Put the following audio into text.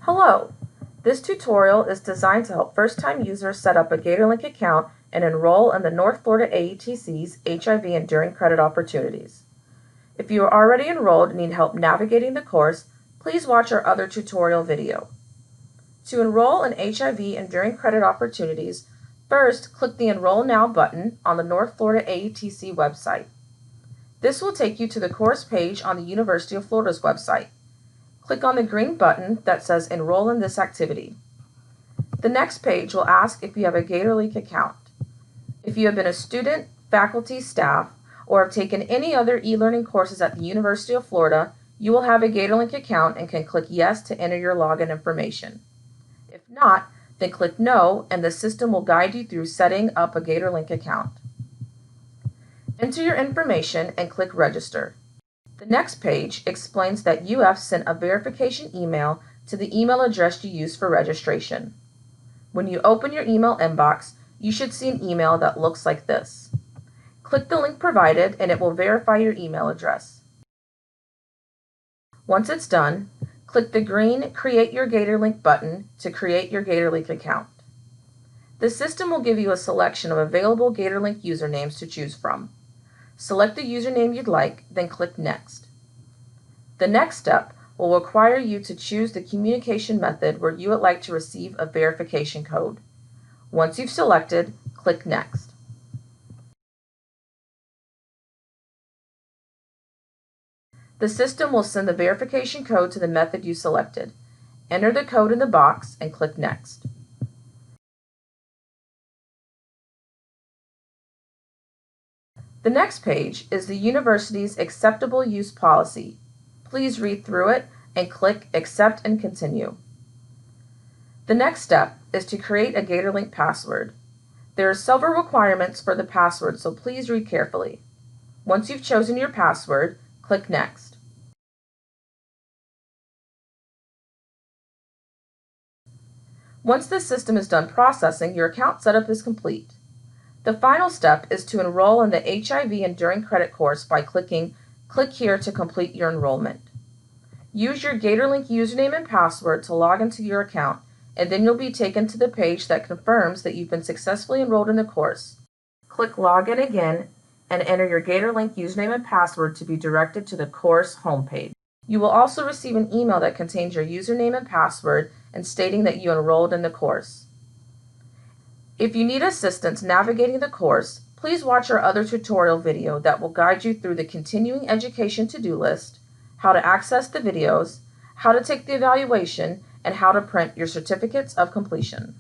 Hello! This tutorial is designed to help first-time users set up a Gatorlink account and enroll in the North Florida AETC's HIV Enduring Credit Opportunities. If you are already enrolled and need help navigating the course, please watch our other tutorial video. To enroll in HIV Enduring Credit Opportunities, first click the Enroll Now button on the North Florida AETC website. This will take you to the course page on the University of Florida's website. Click on the green button that says Enroll in this activity. The next page will ask if you have a Gatorlink account. If you have been a student, faculty, staff, or have taken any other e-learning courses at the University of Florida, you will have a Gatorlink account and can click Yes to enter your login information. If not, then click No and the system will guide you through setting up a Gatorlink account. Enter your information and click Register. The next page explains that UF sent a verification email to the email address you used for registration. When you open your email inbox, you should see an email that looks like this. Click the link provided and it will verify your email address. Once it's done, click the green Create Your Gatorlink button to create your Gatorlink account. The system will give you a selection of available Gatorlink usernames to choose from. Select the username you'd like, then click Next. The next step will require you to choose the communication method where you would like to receive a verification code. Once you've selected, click Next. The system will send the verification code to the method you selected. Enter the code in the box and click Next. The next page is the university's acceptable use policy. Please read through it and click Accept and Continue. The next step is to create a Gatorlink password. There are several requirements for the password, so please read carefully. Once you've chosen your password, click Next. Once the system is done processing, your account setup is complete. The final step is to enroll in the HIV Enduring Credit course by clicking Click here to complete your enrollment. Use your Gatorlink username and password to log into your account, and then you'll be taken to the page that confirms that you've been successfully enrolled in the course. Click Login again and enter your Gatorlink username and password to be directed to the course homepage. You will also receive an email that contains your username and password and stating that you enrolled in the course. If you need assistance navigating the course, please watch our other tutorial video that will guide you through the continuing education to-do list, how to access the videos, how to take the evaluation, and how to print your certificates of completion.